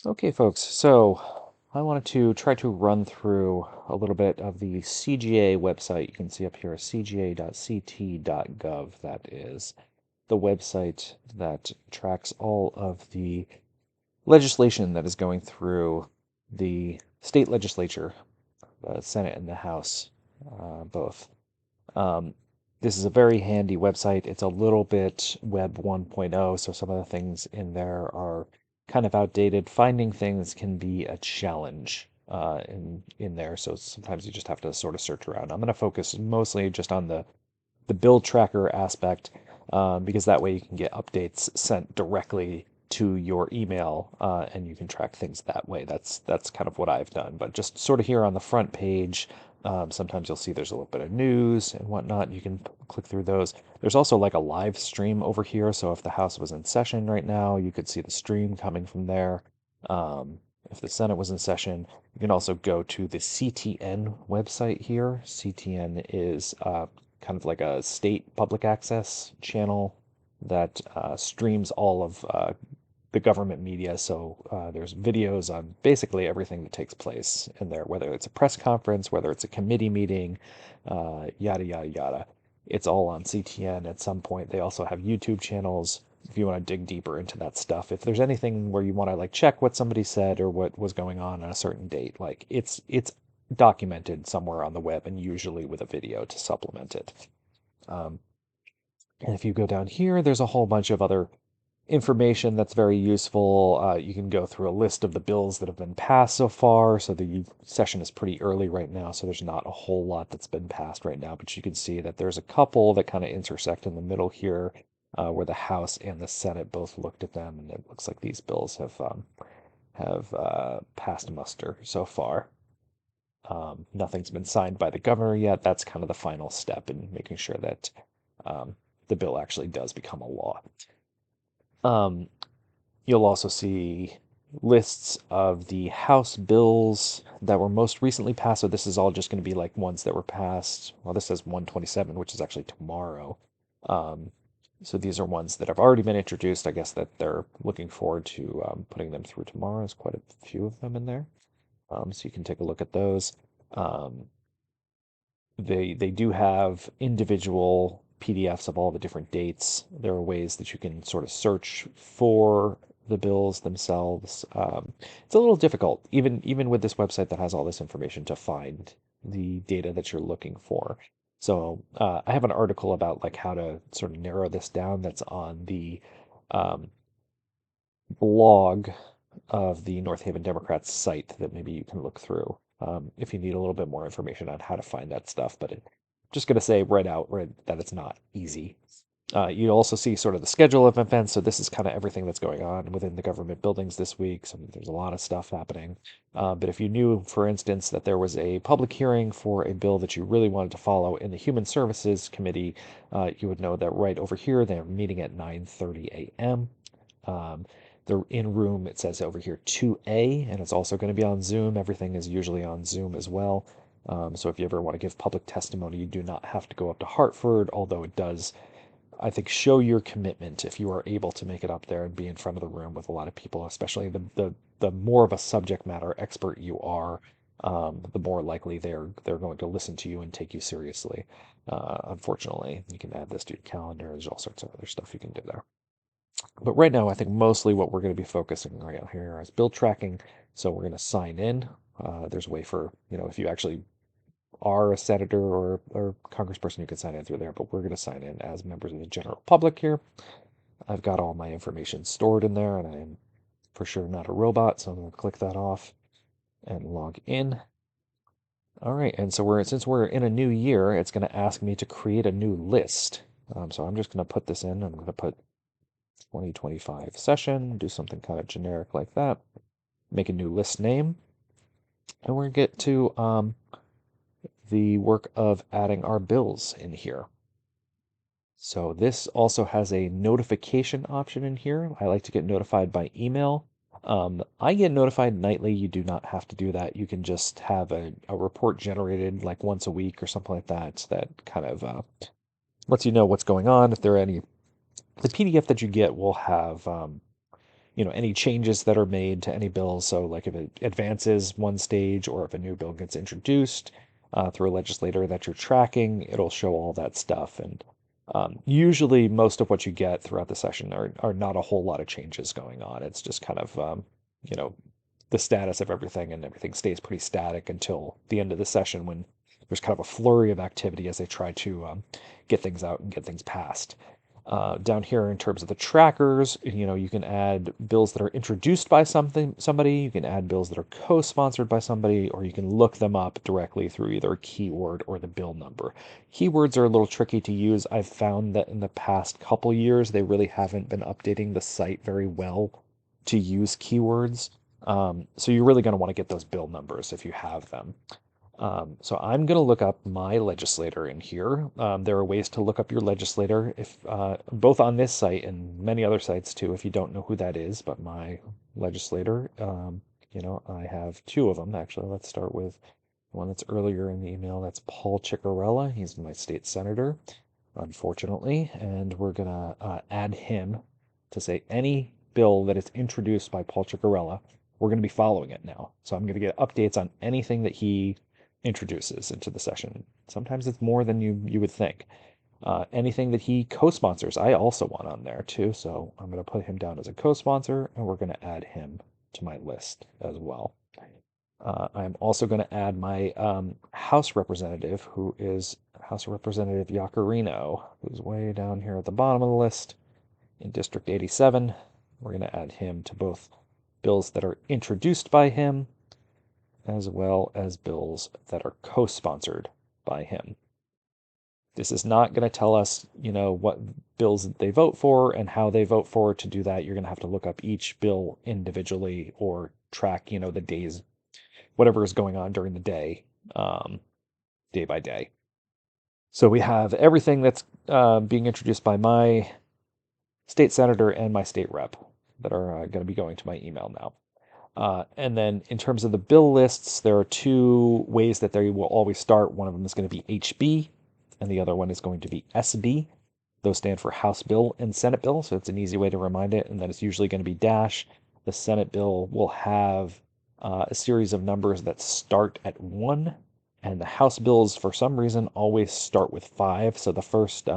Okay, folks, so I wanted to try to run through a little bit of the CGA website. You can see up here, cga.ct.gov. That is the website that tracks all of the legislation that is going through the state legislature, the Senate and the House, both. Um, this is a very handy website. It's a little bit Web 1.0, so some of the things in there are kind of outdated. Finding things can be a challenge in there, so sometimes you just have to sort of search around. I'm going to focus mostly just on the bill tracker aspect, because that way you can get updates sent directly to your email, and you can track things that way. That's kind of what I've done. But just sort of here on the front page, sometimes you'll see there's a little bit of news and whatnot. You can click through those. There's also like a live stream over here. So if the House was in session right now, you could see the stream coming from there. If the Senate was in session, you can also go to the CTN website here. CTN is kind of like a state public access channel that streams all of the government media. So there's videos on basically everything that takes place in there, whether it's a press conference, whether it's a committee meeting, yada, yada, yada. It's all on CTN at some point. They also have YouTube channels if you want to dig deeper into that stuff. If there's anything where you want to like check what somebody said or what was going on a certain date, like it's documented somewhere on the web and usually with a video to supplement it. Um, and if you go down here, there's a whole bunch of other information that's very useful. You can go through a list of the bills that have been passed so far. So the session is pretty early right now, so there's not a whole lot that's been passed right now. But you can see that there's a couple that kind of intersect in the middle here, where the House and the Senate both looked at them, and it looks like these bills have passed muster so far. Nothing's been signed by the governor yet. That's kind of the final step in making sure that the bill actually does become a law. Um, You'll also see lists of the House bills that were most recently passed. So this is all just going to be like ones that were passed. Well, this says 127, which is actually tomorrow. Um, so these are ones that have already been introduced. I guess that they're looking forward to putting them through tomorrow. There's quite a few of them in there. So you can take a look at those. Um, they do have individual PDFs of all the different dates. There are ways that you can sort of search for the bills themselves. It's a little difficult, even with this website that has all this information, to find the data that you're looking for. So I have an article about like how to sort of narrow this down that's on the um, blog of the North Haven Democrats site that maybe you can look through if you need a little bit more information on how to find that stuff. But just going to say right out that it's not easy. You also see sort of the schedule of events. So this is kind of everything that's going on within the government buildings this week. So there's a lot of stuff happening. But if you knew, for instance, that there was a public hearing for a bill that you really wanted to follow in the Human Services Committee, you would know that right over here they're meeting at 9:30 a.m. They're in room, it says over here 2A, and it's also going to be on Zoom. Everything is usually on Zoom as well. So if you ever want to give public testimony, you do not have to go up to Hartford, although it does, I think, show your commitment if you are able to make it up there and be in front of the room with a lot of people, especially the more of a subject matter expert you are, the more likely they're going to listen to you and take you seriously. Unfortunately, you can add this to your calendar. There's all sorts of other stuff you can do there. But right now, I think mostly what we're going to be focusing right out here is bill tracking. So we're going to sign in. There's a way for, if you actually are a senator or congressperson, you can sign in through there, but we're going to sign in as members of the general public here. I've got all my information stored in there, and I am for sure not a robot, so I'm going to click that off and log in. All right, and so since we're in a new year, it's going to ask me to create a new list. So I'm just going to put this in. I'm going to put 2025 session, do something kind of generic like that, make a new list name, and we're going to get to the work of adding our bills in here. So this also has a notification option in here. I like to get notified by email. I get notified nightly. You do not have to do that. You can just have a report generated like once a week or something like that, that kind of lets you know what's going on. If there are any, the PDF that you get will have any changes that are made to any bills. So like if it advances one stage or if a new bill gets introduced through a legislator that you're tracking, it'll show all that stuff. And usually most of what you get throughout the session are not a whole lot of changes going on. It's just kind of, you know, the status of everything, and everything stays pretty static until the end of the session when there's kind of a flurry of activity as they try to get things out and get things passed. Down here in terms of the trackers, you can add bills that are introduced by somebody, you can add bills that are co-sponsored by somebody, or you can look them up directly through either a keyword or the bill number. Keywords are a little tricky to use. I've found that in the past couple years, they really haven't been updating the site very well to use keywords. So you're really going to want to get those bill numbers if you have them. So I'm going to look up my legislator in here. There are ways to look up your legislator, if both on this site and many other sites too, if you don't know who that is. But my legislator, I have two of them actually. Let's start with the one that's earlier in the email. That's Paul Ciccarella. He's my state senator, unfortunately, and we're gonna add him to say any bill that is introduced by Paul Ciccarella, we're going to be following it now. So I'm going to get updates on anything that he introduces into the session. Sometimes it's more than you would think. Anything that he co-sponsors, I also want on there too. So I'm going to put him down as a co-sponsor, and we're going to add him to my list as well. I'm also going to add my House representative, who is House Representative Yacarino, who's way down here at the bottom of the list in District 87. We're going to add him to both bills that are introduced by him as well as bills that are co-sponsored by him. This is not going to tell us, what bills they vote for and how they vote for. To do that, you're going to have to look up each bill individually or track, the days, whatever is going on during the day, day by day. So we have everything that's being introduced by my state senator and my state rep that are going to be going to my email now. And then in terms of the bill lists, there are two ways that they will always start. One of them is going to be HB, and the other one is going to be SB. Those stand for House Bill and Senate Bill, so it's an easy way to remind it. And then it's usually going to be dash. The Senate bill will have a series of numbers that start at 1, and the House bills, for some reason, always start with 5. So the first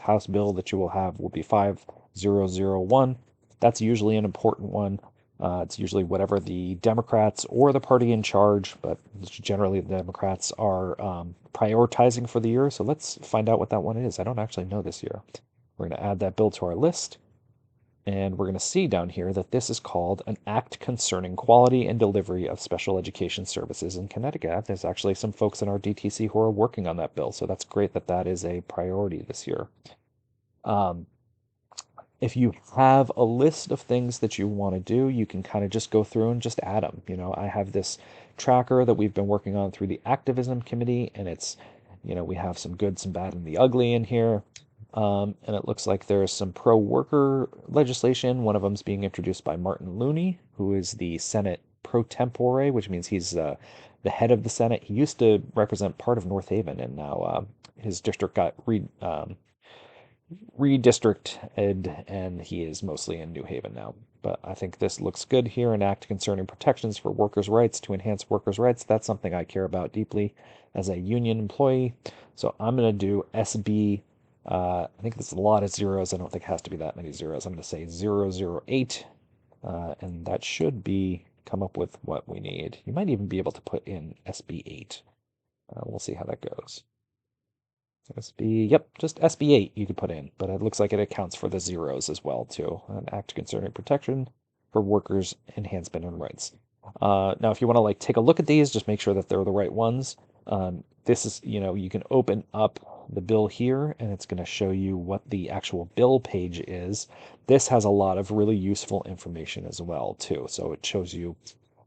House bill that you will have will be 5001. That's usually an important one. It's usually whatever the Democrats or the party in charge, but generally the Democrats are prioritizing for the year. So let's find out what that one is. I don't actually know this year. We're going to add that bill to our list. And we're going to see down here that this is called an Act Concerning Quality and Delivery of Special Education Services in Connecticut. There's actually some folks in our DTC who are working on that bill. So that's great that that is a priority this year. If you have a list of things that you want to do, you can kind of just go through and just add them. I have this tracker that we've been working on through the activism committee, and it's, we have some good, some bad, and the ugly in here. And it looks like there's some pro-worker legislation. One of them's being introduced by Martin Looney, who is the Senate pro tempore, which means he's the head of the Senate. He used to represent part of North Haven, and now his district got redistricted, and he is mostly in New Haven now. But I think this looks good here. An act concerning protections for workers' rights to enhance workers' rights. That's something I care about deeply as a union employee. So I'm going to do SB. I think there's a lot of zeros. I don't think it has to be that many zeros. I'm going to say 008, and that should come up with what we need. You might even be able to put in SB8. We'll see how that goes. Yep, just SB8 you could put in, but it looks like it accounts for the zeros as well, too. An act concerning protection for workers' enhancement and rights. Now, if you want to take a look at these, just make sure that they're the right ones. This is, you can open up the bill here, and it's going to show you what the actual bill page is. This has a lot of really useful information as well, too. So it shows you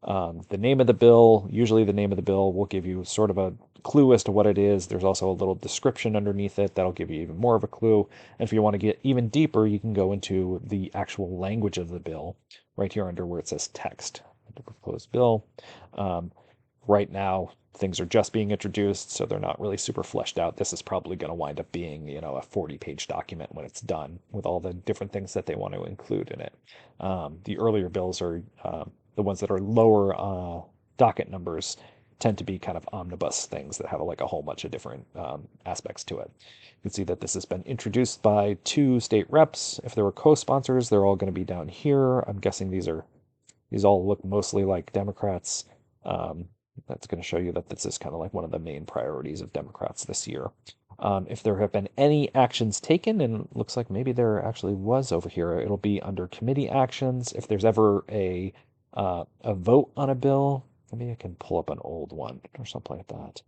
the name of the bill. Usually the name of the bill will give you sort of a clue as to what it is. There's also a little description underneath it that'll give you even more of a clue. And if you want to get even deeper, you can go into the actual language of the bill right here under where it says text. The proposed bill. right now things are just being introduced, so they're not really super fleshed out. This is probably going to wind up being, a 40-page document when it's done with all the different things that they want to include in it. The earlier bills are the ones that are lower docket numbers tend to be kind of omnibus things that have like a whole bunch of different aspects to it. You can see that this has been introduced by 2 state reps. If there were co-sponsors, they're all going to be down here. I'm guessing these all look mostly like Democrats. Um, that's going to show you that this is kind of like one of the main priorities of Democrats this year. If there have been any actions taken, and it looks like maybe there actually was over here, it'll be under committee actions. If there's ever a vote on a bill, maybe I can pull up an old one or something like that.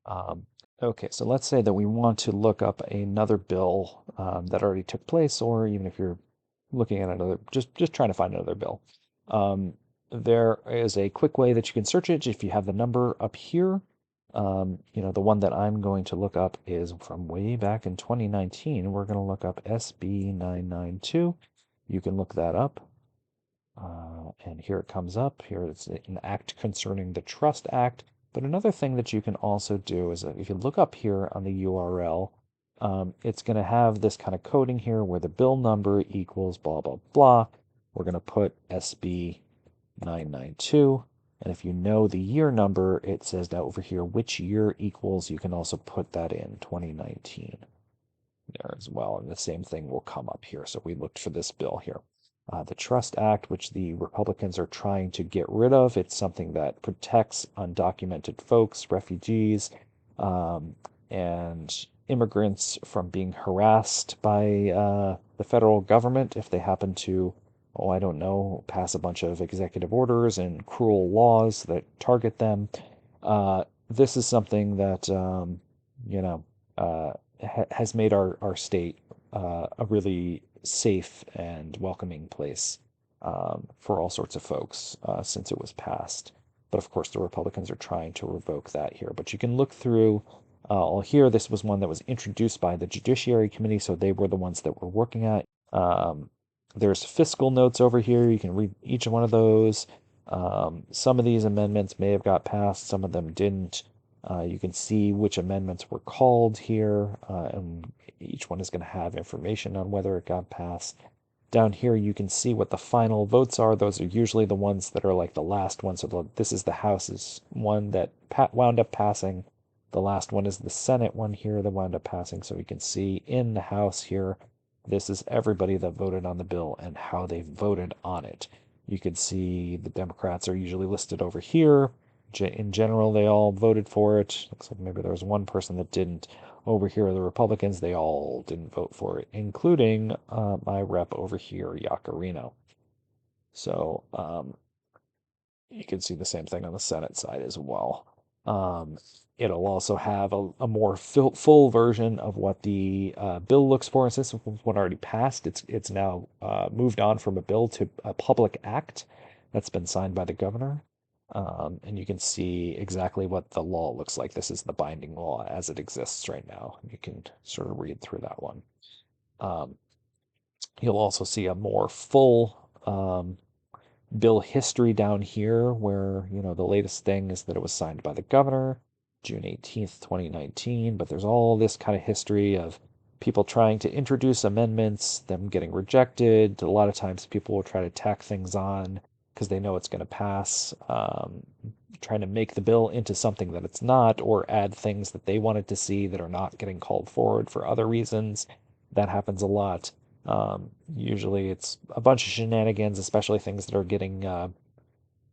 Um, okay, so let's say that we want to look up another bill that already took place, or even if you're looking at another, just trying to find another bill. Um, there is a quick way that you can search it if you have the number up here. The one that I'm going to look up is from way back in 2019. We're going to look up SB 992. You can look that up. And here it comes up. Here it's an act concerning the Trust Act. But another thing that you can also do is if you look up here on the URL, it's going to have this kind of coding here where the bill number equals blah, blah, blah. We're going to put SB 992. And if you know the year number, it says down over here which year equals. You can also put that in 2019 there as well. And the same thing will come up here. So we looked for this bill here. The Trust Act, which the Republicans are trying to get rid of. It's something that protects undocumented folks, refugees, and immigrants from being harassed by the federal government if they happen to, oh, I don't know, pass a bunch of executive orders and cruel laws that target them. This is something that, you know, has made our state a really safe and welcoming place for all sorts of folks since it was passed. But of course, the Republicans are trying to revoke that here. But you can look through all here. This was one that was introduced by the Judiciary Committee, so they were the ones that were working at. There's fiscal notes over here. You can read each one of those. Some of these amendments may have got passed, some of them didn't. You can see which amendments were called here, and each one is going to have information on whether it got passed. Down here, you can see what the final votes are. Those are usually the ones that are like the last one. So this is the House's one that wound up passing. The last one is the Senate one here that wound up passing. So we can see in the House here, this is everybody that voted on the bill and how they voted on it. You can see the Democrats are usually listed over here. In general, they all voted for it. Looks like maybe there was one person that didn't. Over here, the Republicans, they all didn't vote for it, including my rep over here, Yacarino. So you can see the same thing on the Senate side as well. It'll also have a more full version of what the bill looks for. Since this one already passed, it's now moved on from a bill to a public act that's been signed by the governor. And you can see exactly what the law looks like. This is the binding law as it exists right now. You can sort of read through that one. You'll also see a more full bill history down here where, the latest thing is that it was signed by the governor June 18th, 2019, but there's all this kind of history of people trying to introduce amendments, them getting rejected. A lot of times people will try to tack things on because they know it's going to pass, trying to make the bill into something that it's not, or add things that they wanted to see that are not getting called forward for other reasons. That happens a lot. Usually it's a bunch of shenanigans, especially things that are getting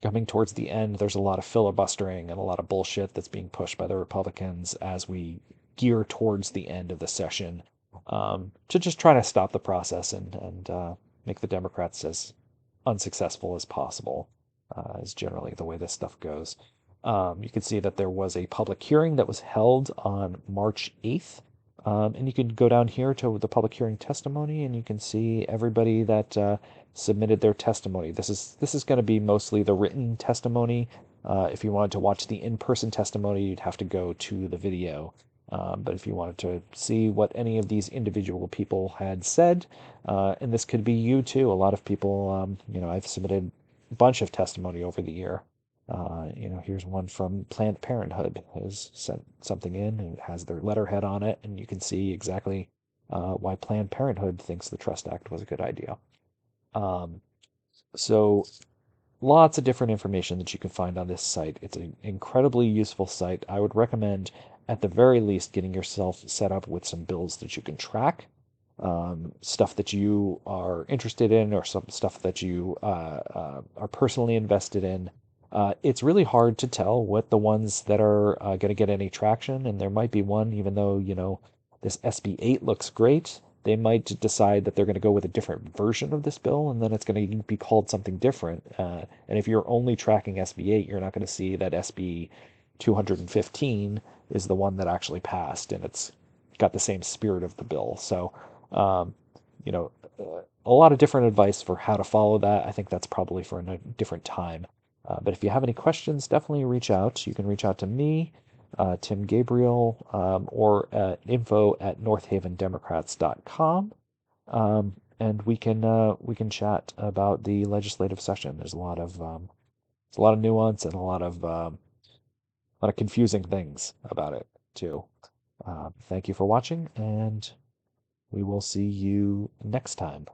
coming towards the end. There's a lot of filibustering and a lot of bullshit that's being pushed by the Republicans as we gear towards the end of the session, to just try to stop the process and make the Democrats as unsuccessful as possible, is generally the way this stuff goes. You can see that there was a public hearing that was held on March 8th. And you can go down here to the public hearing testimony, and you can see everybody that submitted their testimony. This is going to be mostly the written testimony. If you wanted to watch the in-person testimony, you'd have to go to the video. But if you wanted to see what any of these individual people had said, and this could be you too. A lot of people, I've submitted a bunch of testimony over the year. Here's one from Planned Parenthood has sent something in and it has their letterhead on it, and you can see exactly why Planned Parenthood thinks the Trust Act was a good idea. Um, so lots of different information that you can find on this site. It's an incredibly useful site. I would recommend, at the very least, getting yourself set up with some bills that you can track, stuff that you are interested in, or some stuff that you are personally invested in. It's really hard to tell what the ones that are going to get any traction, and there might be one, even though, this SB 8 looks great. They might decide that they're going to go with a different version of this bill, and then it's going to be called something different. And if you're only tracking SB 8, you're not going to see that SB 215 is the one that actually passed, and it's got the same spirit of the bill. So, um, a lot of different advice for how to follow that. I think that's probably for a different time. But if you have any questions, definitely reach out. You can reach out to me, Tim Gabriel, or at info@northavendemocrats.com. And we can chat about the legislative session. There's a lot of nuance and a lot of confusing things about it too. Thank you for watching, and we will see you next time.